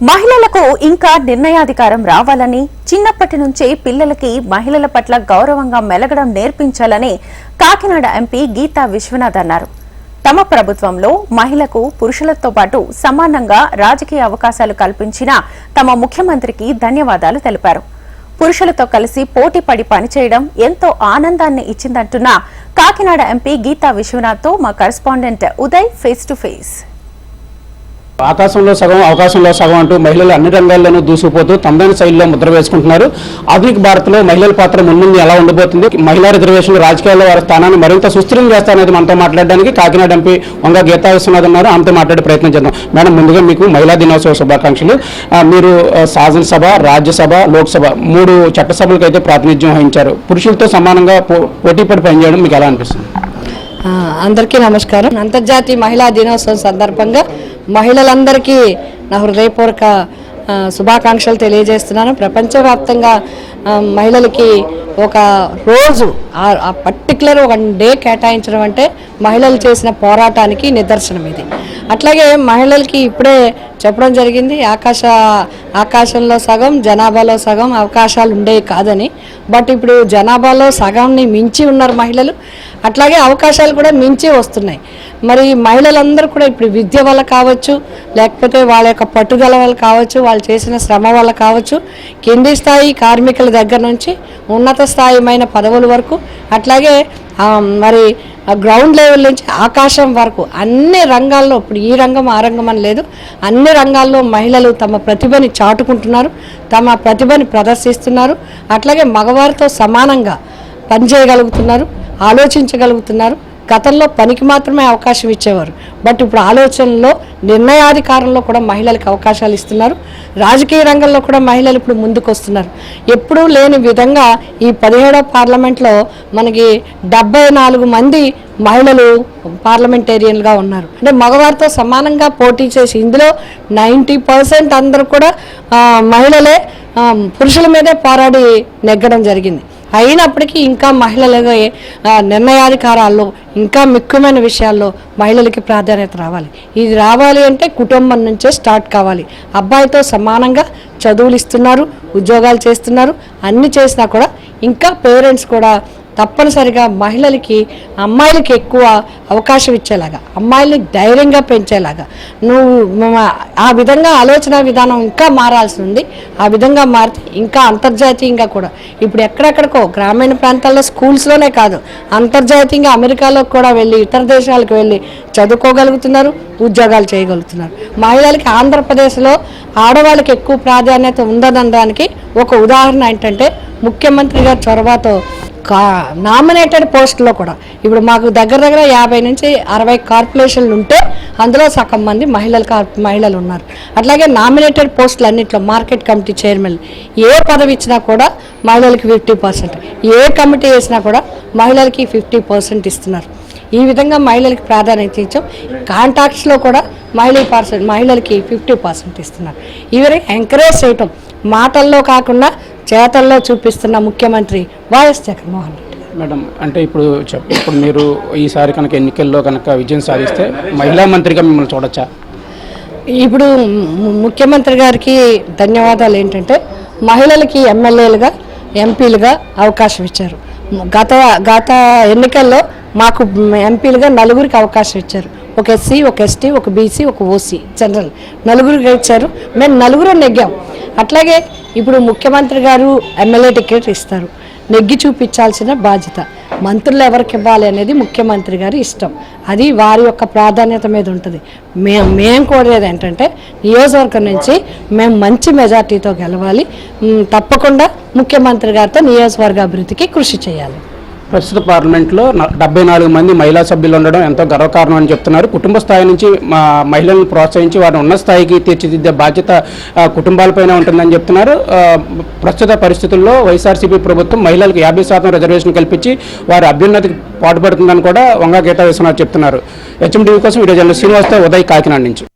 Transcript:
మహిళలకు ఇంకా నిర్ణయాధికారం రావాలని, చిన్నప్పటి నుంచే పిల్లలకి మహిళల పట్ల గౌరవంగా మెలగడం నేర్పించాలని కాకినాడ ఎంపీ గీతా విశ్వనాథ్ అన్నారు. తమ ప్రభుత్వంలో మహిళకు పురుషులతో పాటు సమానంగా రాజకీయ అవకాశాలు కల్పించిన తమ ముఖ్యమంత్రికి ధన్యవాదాలు తెలిపారు. పురుషులతో కలిసి పోటీపడి పనిచేయడం ఎంతో ఆనందాన్ని ఇచ్చిందంటున్న కాకినాడ ఎంపీ గీతా విశ్వనాథ్తో మా correspondent Uday face to face. ఆకాశంలో సగం అవకాశంలో సగం అంటూ మహిళలు అన్ని రంగాల్లోనూ దూసుకుపోతూ తమదైన శైలిలో ముద్ర వేసుకుంటున్నారు. ఆధునిక భారత్లో మహిళల పాత్ర ముందు ఎలా ఉండబోతుంది, మహిళా రిజర్వేషన్లు రాజకీయాల్లో వారి స్థానాన్ని మరింత సుస్థిరం చేస్తారనేది మనతో మాట్లాడడానికి కాకినాడ ఎంపీ వంగ గీతా విశ్వనాథ్ ఉన్నారు. ఆమెతో మాట్లాడే ప్రయత్నం చేద్దాం. మేడం, ముందుగా మీకు మహిళా దినోత్సవ శుభాకాంక్షలు. మీరు శాసనసభ, రాజ్యసభ, లోక్సభ 3 చట్టసభలకు అయితే ప్రాతినిధ్యం వహించారు. పురుషులతో సమానంగా పోటీపడి పనిచేయడం మీకు ఎలా అనిపిస్తుంది? అందరికీ నమస్కారం. అంతర్జాతీయ మహిళా దినోత్సవం సందర్భంగా మహిళలందరికీ నా హృదయపూర్వక శుభాకాంక్షలు తెలియజేస్తున్నాను. ప్రపంచవ్యాప్తంగా మహిళలకి ఒక రోజు పర్టికులర్ ఒక డే కేటాయించడం అంటే మహిళలు చేసిన పోరాటానికి నిదర్శనం ఇది. అట్లాగే మహిళలకి ఇప్పుడే చెప్పడం జరిగింది, ఆకాశంలో సగం జనాభాలో సగం అవకాశాలు ఉండేవి కాదని. బట్ ఇప్పుడు జనాభాలో సగాన్ని మించి ఉన్నారు మహిళలు, అట్లాగే అవకాశాలు కూడా మించి వస్తున్నాయి. మరి మహిళలందరూ కూడా ఇప్పుడు విద్య వల్ల కావచ్చు, లేకపోతే వాళ్ళ యొక్క పట్టుదల వల్ల కావచ్చు, వాళ్ళు చేసిన శ్రమ వల్ల కావచ్చు, కింది స్థాయి కార్మికుల దగ్గర నుంచి ఉన్నత స్థాయిమైన పదవుల వరకు, అట్లాగే మరి గ్రౌండ్ లెవెల్ నుంచి ఆకాశం వరకు అన్ని రంగాల్లో, ఇప్పుడు ఈ రంగం ఆ రంగం అని లేదు, అన్ని రంగాల్లో మహిళలు తమ ప్రతిభని చాటుకుంటున్నారు, తమ ప్రతిభని ప్రదర్శిస్తున్నారు. అట్లాగే మగవారితో సమానంగా పనిచేయగలుగుతున్నారు, ఆలోచించగలుగుతున్నారు. గతంలో పనికి మాత్రమే అవకాశం ఇచ్చేవారు, బట్ ఇప్పుడు ఆలోచనలో నిర్ణయాధికారంలో కూడా మహిళలకు అవకాశాలు ఇస్తున్నారు. రాజకీయ రంగంలో కూడా మహిళలు ఇప్పుడు ముందుకు వస్తున్నారు. ఎప్పుడూ లేని విధంగా ఈ 17వ పార్లమెంట్లో మనకి 74 మంది మహిళలు పార్లమెంటేరియన్గా ఉన్నారు. అంటే మగవారితో సమానంగా పోటీ చేసి ఇందులో 90% అందరూ కూడా మహిళలే పురుషుల మీదే పోరాడి నెగ్గడం జరిగింది. అయినప్పటికీ ఇంకా మహిళలుగా నిర్ణయాధికారాల్లో ఇంకా ముఖ్యమైన విషయాల్లో మహిళలకి ప్రాధాన్యత రావాలి. ఇది రావాలి అంటే కుటుంబం నుంచే స్టార్ట్ కావాలి. అబ్బాయితో సమానంగా చదువులు ఇస్తున్నారు, ఉద్యోగాలు చేస్తున్నారు, అన్ని చేసినా కూడా ఇంకా పేరెంట్స్ కూడా తప్పనిసరిగా మహిళలకి, అమ్మాయిలకి ఎక్కువ అవకాశం ఇచ్చేలాగా, అమ్మాయిల్ని ధైర్యంగా పెంచేలాగా ఆ విధంగా ఆలోచన విధానం ఇంకా మారాల్సి ఉంది. ఆ విధంగా మారితే ఇంకా అంతర్జాతీయంగా కూడా ఇప్పుడు ఎక్కడెక్కడికో గ్రామీణ ప్రాంతాల్లో స్కూల్స్లోనే కాదు, అంతర్జాతీయంగా అమెరికాలో కూడా వెళ్ళి ఇతర దేశాలకు వెళ్ళి చదువుకోగలుగుతున్నారు, ఉద్యోగాలు చేయగలుగుతున్నారు. మహిళలకి ఆంధ్రప్రదేశ్లో ఆడవాళ్ళకి ఎక్కువ ప్రాధాన్యత ఉందనడానికి ఒక ఉదాహరణ ఏంటంటే ముఖ్యమంత్రి గారి చొరవతో నామినేటెడ్ పోస్టులో కూడా ఇప్పుడు మాకు దగ్గర 50 నుంచి 60 కార్పొరేషన్లు ఉంటే అందులో సగం మంది మహిళలు ఉన్నారు. అట్లాగే నామినేటెడ్ పోస్టులు అన్నింటిలో మార్కెట్ కమిటీ చైర్మన్ ఏ పదవి ఇచ్చినా కూడా మహిళలకి 50%, ఏ కమిటీ వేసినా కూడా మహిళలకి 50% ఇస్తున్నారు. ఈ విధంగా మహిళలకి ప్రాధాన్యత ఇచ్చాం. కాంట్రాక్ట్స్లో కూడా మహిళలకి 50% ఇస్తున్నారు. ఇవన్నీ ఎంకరేజ్ చేయటం, మాటల్లో కాకుండా చేతల్లో చూపిస్తున్న ముఖ్యమంత్రి వైఎస్ జగన్మోహన్ రెడ్డి. మేడం, అంటే ఇప్పుడు మీరు ఈసారి కనుక ఎన్నికల్లో కనుక విజయం సాధిస్తే మహిళా మంత్రిగా మిమ్మల్ని చూడొచ్చా? ఇప్పుడు ముఖ్యమంత్రి గారికి ధన్యవాదాలు. ఏంటంటే మహిళలకి ఎమ్మెల్యేలుగా, ఎంపీలుగా అవకాశం ఇచ్చారు. గత ఎన్నికల్లో మాకు ఎంపీలుగా 4గురికి అవకాశం ఇచ్చారు. ఒక ఎస్సీ, ఒక ఎస్టీ, ఒక బీసీ, ఒక ఓసీ జనరల్ 4గురికి ఇచ్చారు. మేము 4గురు నెగ్గాం. అట్లాగే ఇప్పుడు ముఖ్యమంత్రి గారు ఎమ్మెల్యే టికెట్ ఇస్తారు, నెగ్గి చూపించాల్సిన బాధ్యత మంత్రులు ఎవరికి ఇవ్వాలి అనేది ముఖ్యమంత్రి గారి ఇష్టం. అది వారి యొక్క ప్రాధాన్యత మీద ఉంటుంది. మేము కోరేది ఏంటంటే నియోజకవర్గం నుంచి మేము మంచి మెజార్టీతో గెలవాలి. తప్పకుండా ముఖ్యమంత్రి గారితో నియోజకవర్గ అభివృద్ధికి కృషి చేయాలి. ప్రస్తుత పార్లమెంట్లో 74 మంది మహిళా సభ్యులు ఉండడం ఎంతో గర్వకారణం అని చెప్తున్నారు. కుటుంబ స్థాయి నుంచి మహిళలను ప్రోత్సహించి వారిని ఉన్న స్థాయికి తీర్చిదిద్దే బాధ్యత కుటుంబాలపైన ఉంటుందని చెప్తున్నారు. ప్రస్తుత పరిస్థితుల్లో వైఎస్ఆర్సీపీ ప్రభుత్వం మహిళలకు 50% రిజర్వేషన్ కల్పించి వారి అభ్యున్నతికి పాటుపడుతుందని కూడా వంగ గీతా విశ్వనాథ్ చెప్తున్నారు. హెచ్ఎండివి కోసం ఈరోజు శ్రీనివాస్తో ఉదయ్, కాకినాడ నుంచి.